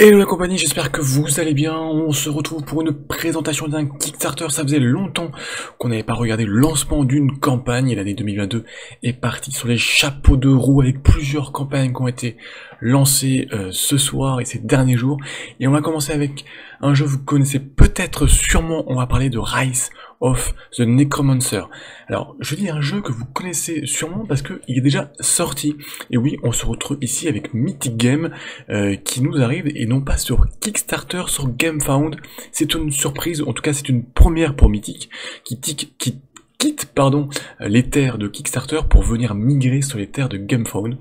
Hello la compagnie, j'espère que vous allez bien. On se retrouve pour une présentation d'un Kickstarter. Ça faisait longtemps qu'on n'avait pas regardé le lancement d'une campagne et l'année 2022 est partie sur les chapeaux de roue avec plusieurs campagnes qui ont été lancées ce soir et ces derniers jours. Et on va commencer avec un jeu que vous connaissez peut-être sûrement. On va parler de Rise of the Necromancer. Alors, je dis un jeu que vous connaissez sûrement parce qu'il est déjà sorti. Et oui, on se retrouve ici avec Mythic Game qui nous arrive et non pas sur Kickstarter, sur GameFound. C'est une surprise, en tout cas c'est une première pour Mythic qui quitte les terres de Kickstarter pour venir migrer sur les terres de GameFound.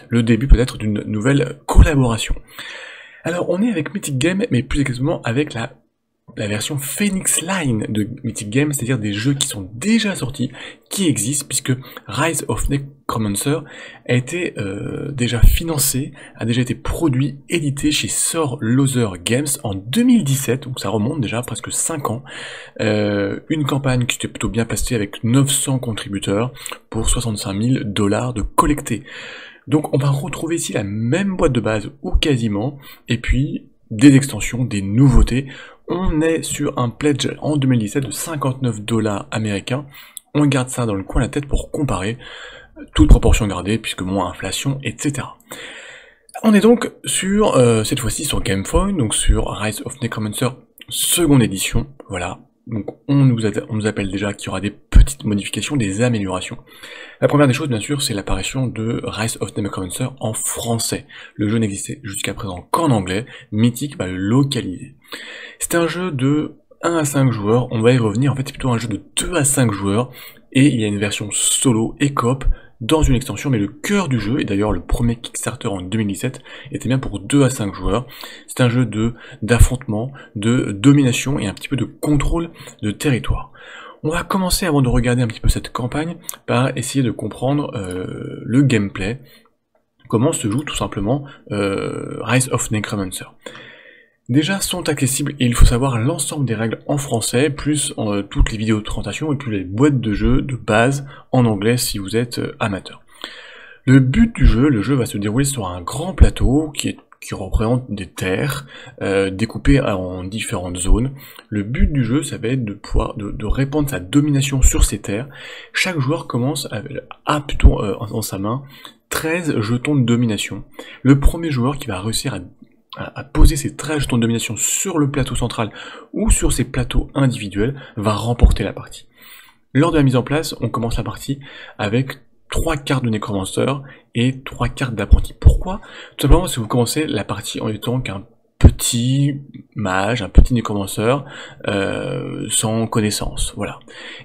Le début peut-être d'une nouvelle collaboration. Alors on est avec Mythic Game, mais plus exactement avec la version Phoenix Line de Mythic Game, c'est-à-dire des jeux qui sont déjà sortis, qui existent, puisque Rise of Necromancer a été déjà financé, a déjà été produit, édité chez Sir Loser Games en 2017, donc ça remonte déjà à presque 5 ans. Une campagne qui s'était plutôt bien passée avec 900 contributeurs pour 65 000 $ de collecté. Donc on va retrouver ici la même boîte de base, ou quasiment, et puis des extensions, des nouveautés. On est sur un pledge en 2017 de 59 $ américains. On garde ça dans le coin de la tête pour comparer, toute proportion gardée, puisque moins inflation, etc. On est donc sur, cette fois-ci sur GameFound, donc sur Rise of Necromancer, seconde édition, voilà. Donc on nous appelle déjà qu'il y aura des petites modifications, des améliorations. La première des choses, bien sûr, c'est l'apparition de Rise of Necromancer en français. Le jeu n'existait jusqu'à présent qu'en anglais, Mythic va le localiser. C'est un jeu de 1 à 5 joueurs, on va y revenir, en fait c'est plutôt un jeu de 2 à 5 joueurs, et il y a une version solo et coop dans une extension, mais le cœur du jeu, et d'ailleurs le premier Kickstarter en 2017, était bien pour 2 à 5 joueurs. C'est un jeu d'affrontement, de domination et un petit peu de contrôle de territoire. On va commencer, avant de regarder un petit peu cette campagne, par essayer de comprendre le gameplay, comment se joue tout simplement Rise of Necromancer. Déjà sont accessibles, et il faut savoir l'ensemble des règles en français, plus toutes les vidéos de présentation et puis les boîtes de jeu de base en anglais si vous êtes amateur. Le but du jeu, le jeu va se dérouler sur un grand plateau qui représente des terres découpées en différentes zones. Le but du jeu, ça va être de répandre sa domination sur ces terres. Chaque joueur commence à plutôt dans sa main 13 jetons de domination. Le premier joueur qui va réussir à poser ses 13 jetons de domination sur le plateau central ou sur ses plateaux individuels va remporter la partie. Lors de la mise en place, on commence la partie avec 3 cartes de Necromancer et 3 cartes d'apprenti. Pourquoi? Tout simplement parce que vous commencez la partie en étant qu'un petit mage, un petit Necromancer sans connaissance, voilà.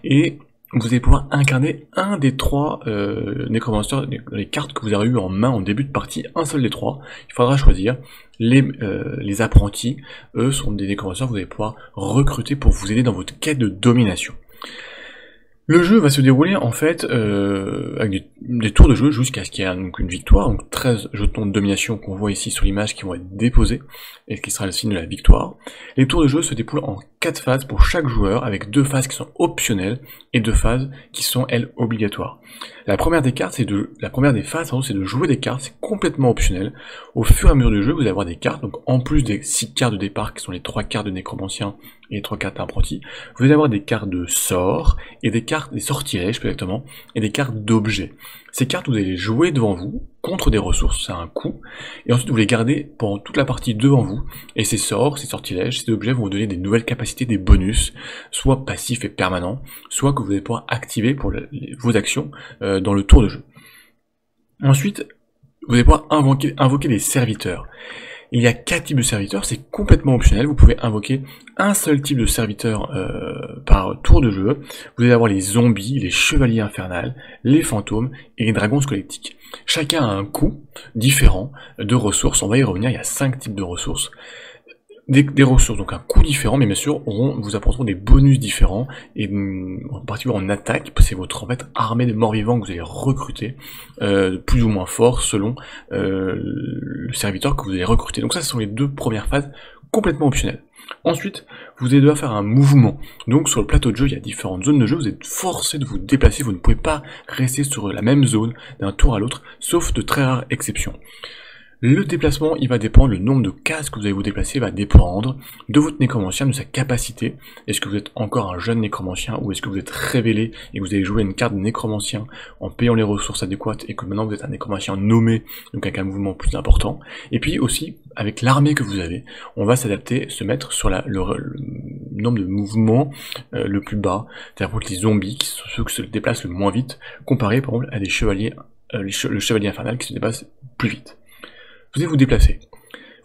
Et vous allez pouvoir incarner un des 3 Necromancers, les cartes que vous avez eues en main en début de partie, un seul des 3. Il faudra choisir. Les apprentis, eux, sont des Necromancers que vous allez pouvoir recruter pour vous aider dans votre quête de domination. Le jeu va se dérouler en fait avec des tours de jeu jusqu'à ce qu'il y ait donc une victoire, donc 13 jetons de domination qu'on voit ici sur l'image qui vont être déposés, et qui sera le signe de la victoire. Les tours de jeu se déroulent en 4 phases pour chaque joueur, avec 2 phases qui sont optionnelles et 2 phases qui sont elles obligatoires. La première des phases, c'est de jouer des cartes, c'est complètement optionnel. Au fur et à mesure du jeu, vous allez avoir des cartes, donc en plus des 6 cartes de départ qui sont les 3 cartes de nécromancien et les 3 cartes d'apprentis, vous allez avoir des cartes de sorts et des sortilèges plus exactement, et des cartes d'objets. Ces cartes, vous allez les jouer devant vous, contre des ressources, c'est un coût, et ensuite vous les gardez pendant toute la partie devant vous, et ces sorts, ces sortilèges, ces objets vont vous donner des nouvelles capacités, des bonus, soit passifs et permanents, soit que vous allez pouvoir activer pour vos actions dans le tour de jeu. Ensuite, vous allez pouvoir invoquer des serviteurs. Il y a 4 types de serviteurs, c'est complètement optionnel, vous pouvez invoquer un seul type de serviteur par tour de jeu. Vous allez avoir les zombies, les chevaliers infernales, les fantômes et les dragons squelettiques. Chacun a un coût différent de ressources, on va y revenir, il y a 5 types de ressources. Des ressources, donc un coût différent, mais bien sûr vous apporteront des bonus différents, et en particulier en attaque, c'est votre en fait armée de morts-vivants que vous allez recruter, plus ou moins fort selon le serviteur que vous allez recruter. Donc ça, ce sont les 2 premières phases complètement optionnelles. Ensuite, vous allez devoir faire un mouvement. Donc sur le plateau de jeu, il y a différentes zones de jeu, vous êtes forcé de vous déplacer, vous ne pouvez pas rester sur la même zone d'un tour à l'autre, sauf de très rares exceptions. Le déplacement, il va dépendre, le nombre de cases que vous allez vous déplacer va dépendre de votre nécromancien, de sa capacité. Est-ce que vous êtes encore un jeune nécromancien ou est-ce que vous êtes révélé et que vous avez joué une carte de nécromancien en payant les ressources adéquates et que maintenant vous êtes un nécromancien nommé, donc avec un mouvement plus important. Et puis aussi, avec l'armée que vous avez, on va s'adapter, se mettre sur le nombre de mouvements le plus bas, c'est-à-dire les zombies, qui sont ceux qui se déplacent le moins vite, comparé par exemple à des chevaliers, le chevalier infernal qui se déplace plus vite. Vous allez vous déplacer.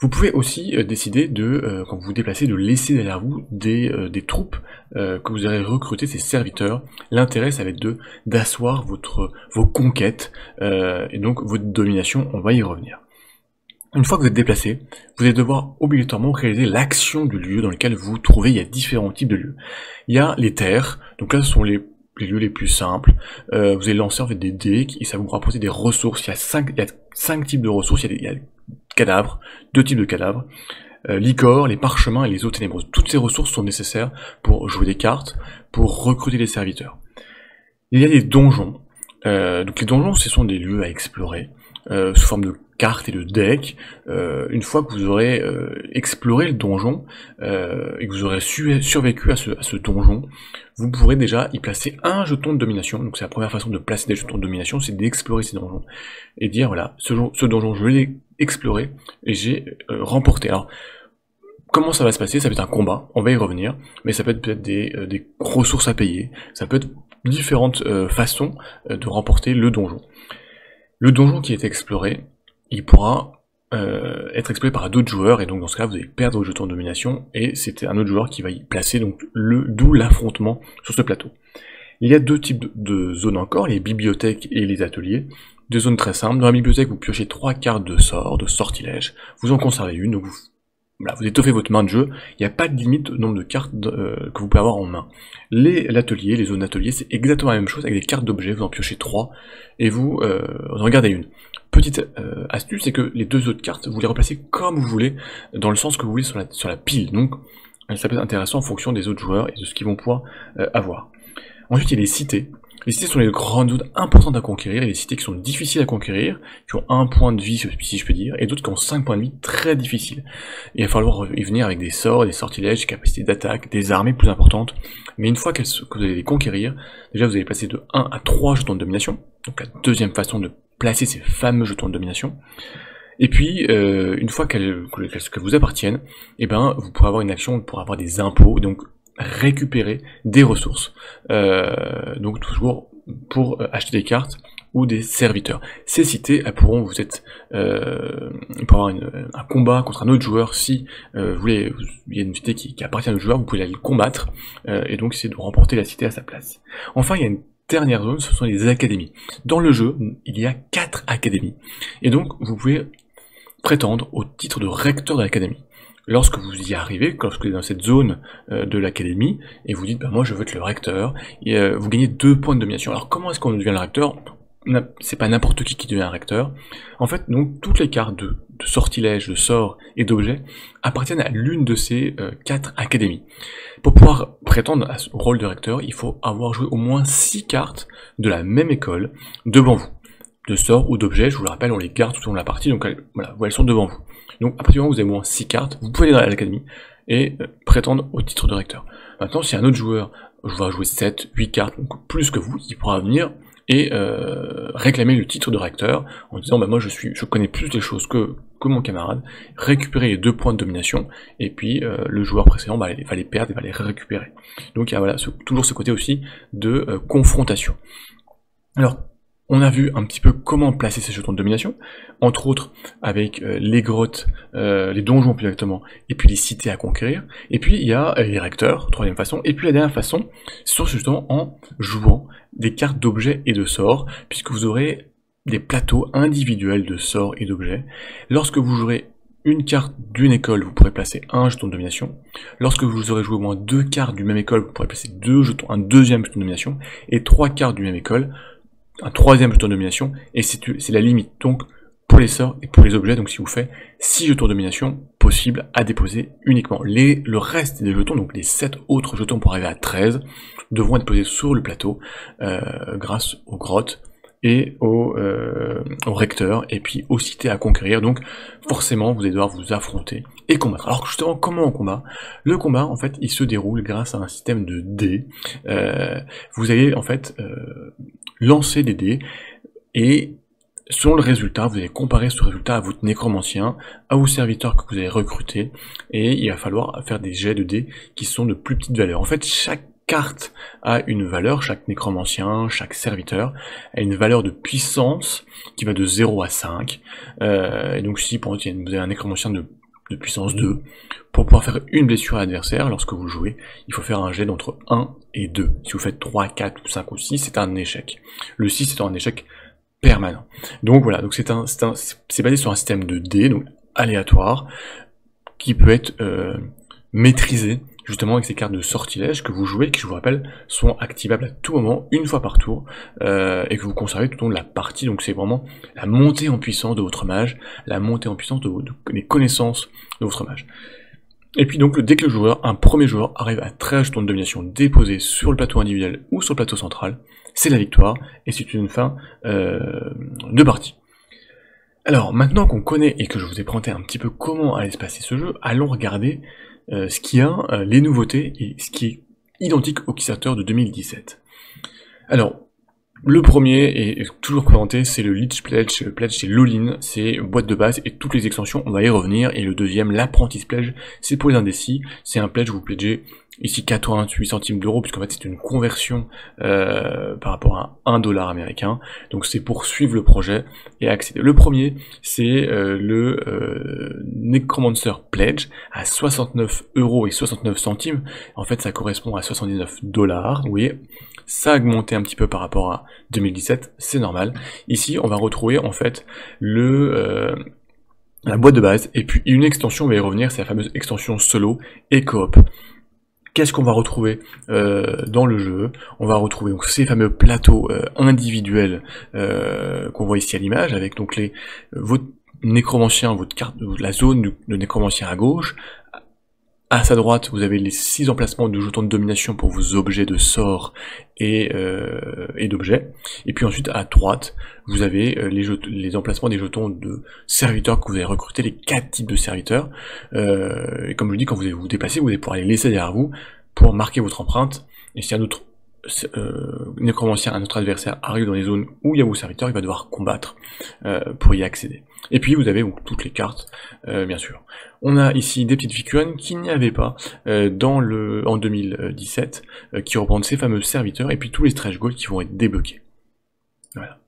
Vous pouvez aussi décider de, quand vous vous déplacez, de laisser derrière vous des troupes que vous allez recruter, ces serviteurs. L'intérêt, ça va être d'asseoir vos conquêtes et donc votre domination, on va y revenir. Une fois que vous êtes déplacé, vous allez devoir obligatoirement réaliser l'action du lieu dans lequel vous vous trouvez. Il y a différents types de lieux. Il y a les terres, donc là ce sont les lieux les plus simples. Vous allez lancer en fait des dés et ça vous propose des ressources. Il y a 5 types de ressources. Il y a des cadavres, 2 types de cadavres, l'icor, les parchemins et les eaux ténébreuses. Toutes ces ressources sont nécessaires pour jouer des cartes, pour recruter des serviteurs. Il y a des donjons. Donc les donjons, ce sont des lieux à explorer sous forme de cartes et de decks. Une fois que vous aurez exploré le donjon et que vous aurez survécu à ce donjon, vous pourrez déjà y placer un jeton de domination. Donc c'est la première façon de placer des jetons de domination, c'est d'explorer ces donjons et dire voilà, ce donjon je l'ai exploré et j'ai remporté. Alors comment ça va se passer? Ça peut être un combat, on va y revenir, mais ça peut être peut-être des ressources à payer, ça peut être différentes façons de remporter le donjon. Le donjon qui est exploré, il pourra être exploré par d'autres joueurs, et donc dans ce cas vous allez perdre vos jetons de domination, et c'est un autre joueur qui va y placer, donc d'où l'affrontement sur ce plateau. Il y a 2 types de zones encore, les bibliothèques et les ateliers. 2 zones très simples. Dans la bibliothèque, vous piochez 3 cartes de sorts, de sortilèges, vous en conservez une, donc vous étoffez votre main de jeu, il n'y a pas de limite au nombre de cartes que vous pouvez avoir en main. L'atelier, les zones d'atelier, c'est exactement la même chose, avec des cartes d'objets, vous en piochez 3, et vous en regardez une. Petite astuce, c'est que les 2 autres cartes, vous les replacez comme vous voulez, dans le sens que vous voulez sur la pile, donc ça peut être intéressant en fonction des autres joueurs et de ce qu'ils vont pouvoir avoir. Ensuite, il y a les cités. Les cités sont les grandes zones importantes à conquérir, et les cités qui sont difficiles à conquérir, qui ont 1 point de vie, si je peux dire, et d'autres qui ont 5 points de vie très difficiles. Et il va falloir y venir avec des sorts, des sortilèges, des capacités d'attaque, des armées plus importantes. Mais une fois que vous allez les conquérir, déjà vous allez passer de 1 à 3 jetons de domination, donc la deuxième façon de placer ces fameux jetons de domination. Et puis, une fois qu'elles vous appartiennent, eh ben, vous pourrez avoir une action pour avoir des impôts, donc récupérer des ressources. Donc toujours pour acheter des cartes ou des serviteurs. Ces cités, elles pourront vous être pour avoir un combat contre un autre joueur. Si vous voulez, il y a une cité qui appartient à un joueur, vous pouvez aller le combattre et donc essayer de remporter la cité à sa place. Enfin, il y a une dernière zone, ce sont les académies. Dans le jeu, il y a 4 académies. Et donc, vous pouvez prétendre au titre de recteur de l'académie. Lorsque vous y arrivez, lorsque vous êtes dans cette zone de l'académie, et vous dites, bah, moi je veux être le recteur, et vous gagnez 2 points de domination. Alors comment est-ce qu'on devient le recteur? C'est pas n'importe qui devient un recteur. En fait, donc, toutes les cartes de sortilèges, de sorts et d'objets appartiennent à l'une de ces 4 académies. Pour pouvoir prétendre au rôle de recteur, il faut avoir joué au moins 6 cartes de la même école devant vous. De sorts ou d'objets, je vous le rappelle, on les garde tout au long de la partie, donc voilà, elles sont devant vous. Donc à partir du moment où vous avez au moins 6 cartes, vous pouvez aller à l'académie et prétendre au titre de recteur. Maintenant, si un autre joueur va jouer 7, 8 cartes, donc plus que vous, il pourra venir et réclamer le titre de recteur en disant bah moi je connais plus les choses que mon camarade, récupérer les 2 points de domination, et puis le joueur précédent va les perdre et va les récupérer. Donc il y a voilà, toujours ce côté aussi de confrontation. Alors, on a vu un petit peu comment placer ces jetons de domination, entre autres avec les grottes, les donjons plus exactement, et puis les cités à conquérir, et puis il y a les recteurs, troisième façon, et puis la dernière façon, c'est justement en jouant des cartes d'objets et de sorts, puisque vous aurez des plateaux individuels de sorts et d'objets. Lorsque vous jouerez une carte d'une école, vous pourrez placer un jeton de domination. Lorsque vous aurez joué au moins 2 cartes du même école, vous pourrez placer 2 jetons, un deuxième jeton de domination, et 3 cartes du même école, un 3e jeton de domination, et c'est la limite donc pour les sorts et pour les objets. Donc si vous faites 6 jetons de domination possibles à déposer uniquement. Le reste des jetons, donc les 7 autres jetons pour arriver à 13, devront être posés sur le plateau grâce aux grottes et au recteur, et puis aux cités à conquérir. Donc forcément vous allez devoir vous affronter et combattre. Alors justement, comment on combat? Le combat, en fait, il se déroule grâce à un système de dés. Vous allez en fait lancer des dés, et selon le résultat, vous allez comparer ce résultat à votre nécromancien, à vos serviteurs que vous avez recrutés, et il va falloir faire des jets de dés qui sont de plus petite valeur. En fait, chaque carte a une valeur, chaque nécromancien, chaque serviteur a une valeur de puissance qui va de 0 à 5. Et donc si pour exemple vous avez un nécromancien de puissance 2, pour pouvoir faire une blessure à l'adversaire lorsque vous jouez, il faut faire un jet d'entre 1 et 2. Si vous faites 3, 4 ou 5 ou 6, c'est un échec. Le 6 c'est un échec permanent. Donc voilà, donc c'est basé sur un système de dés, donc aléatoire, qui peut être maîtrisé justement avec ces cartes de sortilège que vous jouez, qui je vous rappelle sont activables à tout moment, une fois par tour, et que vous conservez tout au long de la partie. Donc c'est vraiment la montée en puissance de votre mage, la montée en puissance des connaissances de votre mage. Et puis donc dès que le joueur, un premier joueur, arrive à 13 jetons de domination déposés sur le plateau individuel ou sur le plateau central, c'est la victoire, et c'est une fin de partie. Alors maintenant qu'on connaît et que je vous ai présenté un petit peu comment allait se passer ce jeu, allons regarder ce qu'il y a, les nouveautés, et ce qui est identique au Kickstarter de 2017. Alors, le premier est toujours présenté, c'est le Lich Pledge. Le Pledge, c'est l'all-in, c'est boîte de base et toutes les extensions, on va y revenir. Et le deuxième, l'Apprentice Pledge, c'est pour les indécis. C'est un pledge, vous pledgez ici 88 centimes d'euros, puisqu'en fait c'est une conversion par rapport à 1 dollar américain. Donc c'est pour suivre le projet et accéder. Le premier, c'est le Necromancer Pledge à 69 euros et 69 centimes. En fait, ça correspond à 79 dollars. Vous voyez, ça a augmenté un petit peu par rapport à 2017, c'est normal. Ici, on va retrouver en fait la boîte de base, et puis une extension, on va y revenir, c'est la fameuse extension solo et coop. Qu'est-ce qu'on va retrouver dans le jeu? On va retrouver donc ces fameux plateaux individuels qu'on voit ici à l'image, avec donc votre nécromancien, votre carte, la zone de nécromancien à gauche. À sa droite, vous avez les 6 emplacements de jetons de domination pour vos objets de sorts et d'objets. Et puis ensuite, à droite, vous avez les emplacements des jetons de serviteurs que vous avez recrutés, les 4 types de serviteurs. Et comme je vous dis, quand vous allez vous déplacer, vous allez pouvoir les laisser derrière vous pour marquer votre empreinte. Et si un autre nécromancien, un autre adversaire arrive dans les zones où il y a vos serviteurs, il va devoir combattre pour y accéder. Et puis vous avez donc toutes les cartes, bien sûr. On a ici des petites figurines qu'il n'y avait pas en 2017, qui représentent ces fameux serviteurs, et puis tous les stretch goals qui vont être débloqués. Voilà.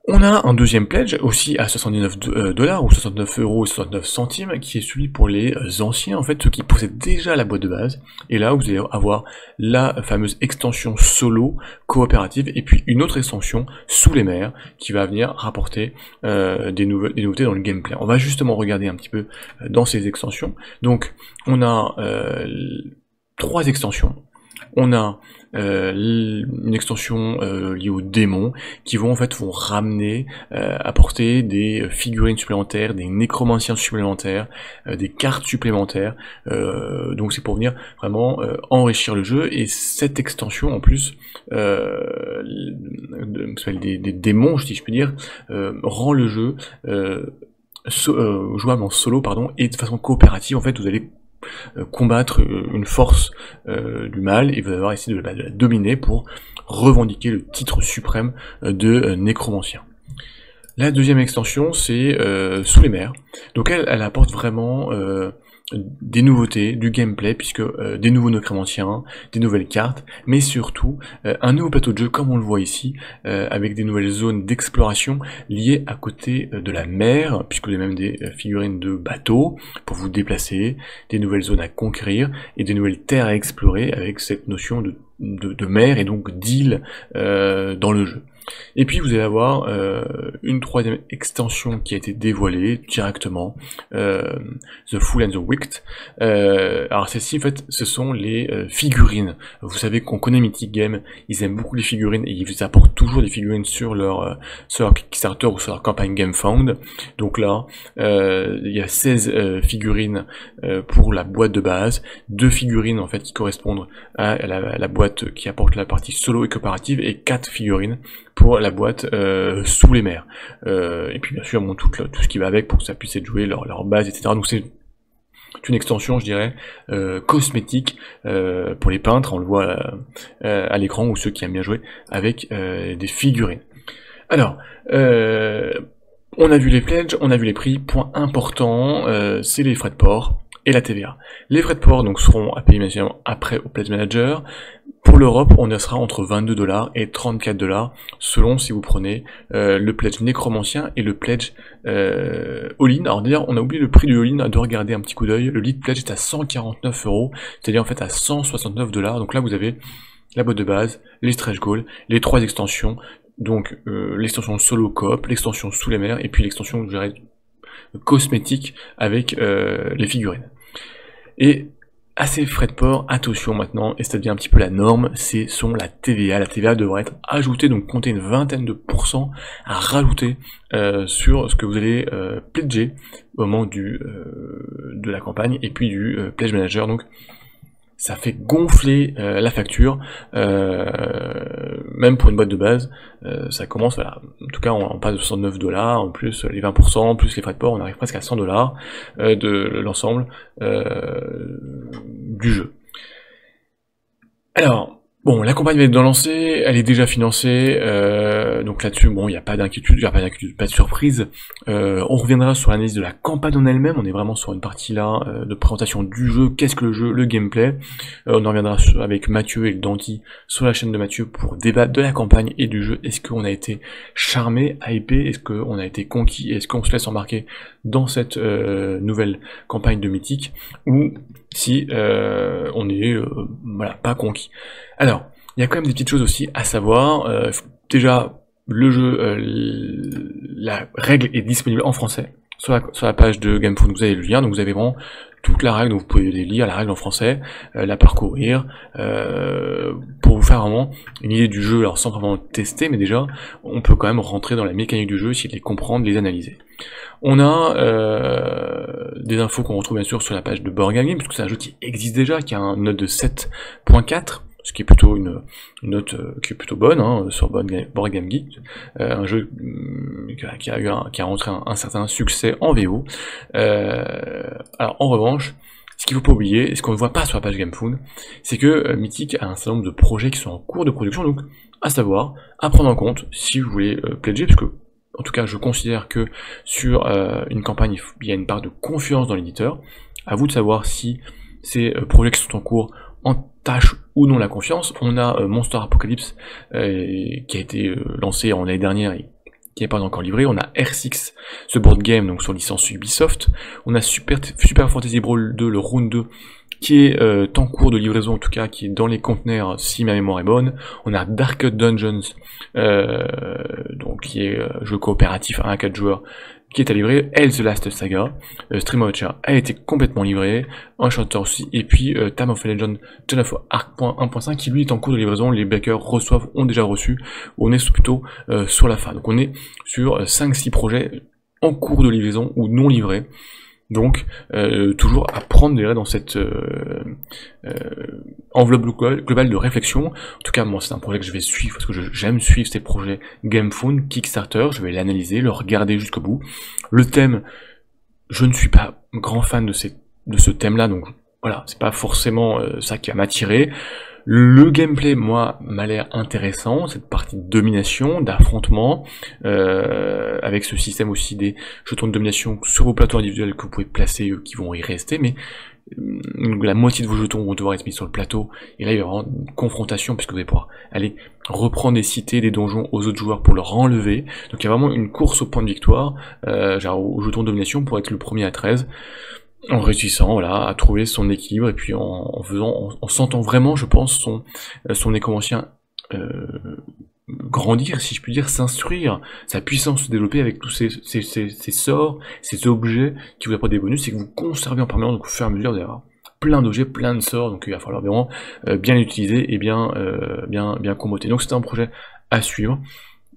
On a un deuxième pledge, aussi à 79 dollars, ou 69 euros et 69 centimes, qui est celui pour les anciens, en fait, ceux qui possèdent déjà la boîte de base. Et là, vous allez avoir la fameuse extension solo coopérative, et puis une autre extension sous les mers, qui va venir rapporter des nouveautés dans le gameplay. On va justement regarder un petit peu dans ces extensions. Donc, on a 3 extensions. On a une extension liée aux démons qui vont ramener, apporter des figurines supplémentaires, des nécromanciens supplémentaires, des cartes supplémentaires. Donc c'est pour venir vraiment enrichir le jeu. Et cette extension en plus, des démons, si je puis dire, rend le jeu jouable en solo, et de façon coopérative. En fait, vous allez combattre une force du mal, et vous allez devoir essayer de la dominer pour revendiquer le titre suprême de nécromancien. La deuxième extension, c'est Sous les mers. Donc elle apporte vraiment des nouveautés, du gameplay, puisque des nouveaux nécromanciens, des nouvelles cartes, mais surtout un nouveau plateau de jeu comme on le voit ici, avec des nouvelles zones d'exploration liées à côté de la mer, puisque vous avez même des figurines de bateaux pour vous déplacer, des nouvelles zones à conquérir, et des nouvelles terres à explorer avec cette notion de mer et donc d'île dans le jeu. Et puis vous allez avoir une troisième extension qui a été dévoilée directement, The Fool and the Wicked. Alors celle-ci, en fait, ce sont les figurines. Vous savez qu'on connaît Mythic Game, ils aiment beaucoup les figurines, et ils vous apportent toujours des figurines sur leur Kickstarter ou sur leur campagne GameFound. Donc là, il y a 16 figurines pour la boîte de base, 2 figurines en fait qui correspondent à la boîte boîte qui apporte la partie solo et coopérative, et 4 figurines pour la boîte sous les mers. Et puis bien sûr bon, tout ce qui va avec pour que ça puisse être joué, leur base, etc. Donc c'est une extension, je dirais, cosmétique pour les peintres, on le voit à l'écran, ou ceux qui aiment bien jouer avec des figurines. Alors, on a vu les pledges, on a vu les prix. Point important, c'est les frais de port et la TVA. Les frais de port donc seront à payer maintenant après au Pledge Manager. Pour l'Europe, on sera entre 22 $ et 34 $, selon si vous prenez le pledge nécromancien et le pledge all-in. Alors d'ailleurs, on a oublié le prix du all-in, de regarder un petit coup d'œil. Le lead pledge est à 149 €, c'est-à-dire en fait à 169 $. Donc là, vous avez la boîte de base, les stretch goals, les 3 extensions, donc l'extension solo coop, l'extension sous les mers, et puis l'extension, je dirais, cosmétique avec les figurines. Et à ces frais de port, attention maintenant, et ça devient un petit peu la norme, c'est la TVA. La TVA devrait être ajoutée, donc compter une vingtaine de pourcents à rajouter sur ce que vous allez pledger au moment de la campagne, et puis du Pledge Manager. Donc ça fait gonfler la facture, même pour une boîte de base, ça commence, voilà, en tout cas on passe de 69 $, en plus les 20%, plus les frais de port, on arrive presque à 100 $ de l'ensemble du jeu. Alors, bon, la campagne va être lancée, elle est déjà financée, donc là-dessus, bon, il n'y a pas d'inquiétude, pas de surprise. On reviendra sur l'analyse de la campagne en elle-même, on est vraiment sur une partie là de présentation du jeu, qu'est-ce que le jeu, le gameplay. On en reviendra avec Mathieu et le Danti sur la chaîne de Mathieu pour débattre de la campagne et du jeu. Est-ce qu'on a été charmé, hypé, est-ce qu'on a été conquis, est-ce qu'on se laisse embarquer dans cette nouvelle campagne de Mythique, ou si on est voilà, pas conquis. Alors, il y a quand même des petites choses aussi à savoir. Déjà, le jeu, la règle est disponible en français. Sur la page de GameFound, vous avez le lien, donc vous avez vraiment toute la règle, donc vous pouvez lire la règle en français, la parcourir, pour vous faire vraiment une idée du jeu, alors sans vraiment tester, mais déjà, on peut quand même rentrer dans la mécanique du jeu, essayer de les comprendre, les analyser. On a des infos qu'on retrouve bien sûr sur la page de Board Game Geek, parce que c'est un jeu qui existe déjà, qui a une note de 7.4, ce qui est plutôt une note qui est plutôt bonne hein, sur Board Game Geek, un jeu qui a rentré un certain succès en VO. Alors en revanche, ce qu'il ne faut pas oublier, et ce qu'on ne voit pas sur la page GameFound, c'est que Mythique a un certain nombre de projets qui sont en cours de production, donc à savoir, à prendre en compte si vous voulez pledger, parce que en tout cas je considère que sur une campagne il y a une part de confiance dans l'éditeur. À vous de savoir si ces projets qui sont en cours entachent ou non la confiance. On a Monster Apocalypse qui a été lancé en l'année dernière et qui n'est pas encore livré. On a R6, ce board game donc sur licence Ubisoft. On a Super Fantasy Brawl 2, le Round 2, qui est en cours de livraison, en tout cas qui est dans les conteneurs si ma mémoire est bonne. On a Dark Dungeons, donc qui est jeu coopératif à 4 joueurs, qui est à livrer. The Last Saga, Stream of Watcher a été complètement livré, Enchanter aussi, et puis Time of Legend, John of Arc 1.5 qui lui est en cours de livraison, les backers ont déjà reçu, on est plutôt sur la fin. Donc on est sur 5-6 projets en cours de livraison ou non livrés. Donc toujours à prendre dans cette enveloppe globale de réflexion. En tout cas moi c'est un projet que je vais suivre parce que j'aime suivre ces projets GameFound, Kickstarter, je vais l'analyser, le regarder jusqu'au bout. Le thème, je ne suis pas grand fan de ce thème là, donc voilà, c'est pas forcément ça qui va m'attirer. Le gameplay, moi, m'a l'air intéressant, cette partie de domination, d'affrontement, avec ce système aussi des jetons de domination sur vos plateaux individuels que vous pouvez placer, qui vont y rester, mais la moitié de vos jetons vont devoir être mis sur le plateau, et là il va y avoir une confrontation, puisque vous allez pouvoir aller reprendre des cités, des donjons aux autres joueurs pour leur enlever, donc il y a vraiment une course au point de victoire, genre aux jetons de domination pour être le premier à 13, en réussissant voilà, à trouver son équilibre, et puis en sentant vraiment, je pense, son nécromancien grandir, si je puis dire, s'instruire, sa puissance se développer avec tous ces sorts, ces objets qui vous apportent des bonus, et que vous conservez en permanence, donc au fur et à mesure d'avoir plein d'objets, plein de sorts, donc il va falloir vraiment bien les utiliser et bien comboter. Donc c'est un projet à suivre.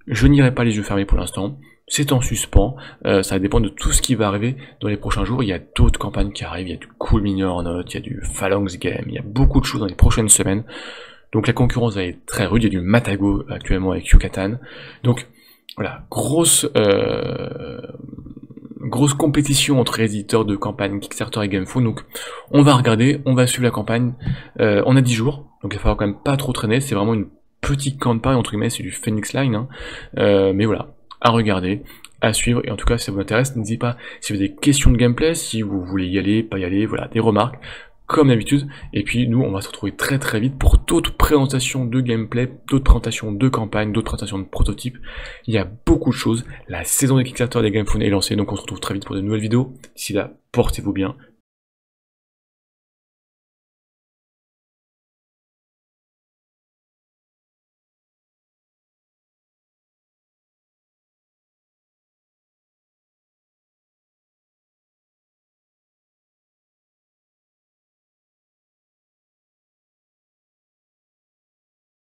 Je n'irai pas les yeux fermés pour l'instant. C'est en suspens, ça dépend de tout ce qui va arriver dans les prochains jours. Il y a d'autres campagnes qui arrivent, il y a du Cool Mini or Not, il y a du Phalanx Game, il y a beaucoup de choses dans les prochaines semaines. Donc la concurrence va être très rude, il y a du Matago actuellement avec Yucatan. Donc voilà, grosse compétition entre les éditeurs de campagne Kickstarter et GameFound. Donc on va regarder, on va suivre la campagne. On a 10 jours, donc il va falloir quand même pas trop traîner, c'est vraiment une petite campagne, entre guillemets, c'est du Phoenix Line, hein. Mais voilà, à regarder, à suivre, et en tout cas si ça vous intéresse, n'hésitez pas, si vous avez des questions de gameplay, si vous voulez y aller, pas y aller, voilà, des remarques, comme d'habitude, et puis nous on va se retrouver très très vite pour d'autres présentations de gameplay, d'autres présentations de campagne, d'autres présentations de prototypes. Il y a beaucoup de choses, la saison des Kickstarter des GameFound est lancée, donc on se retrouve très vite pour de nouvelles vidéos. D'ici là, portez-vous bien,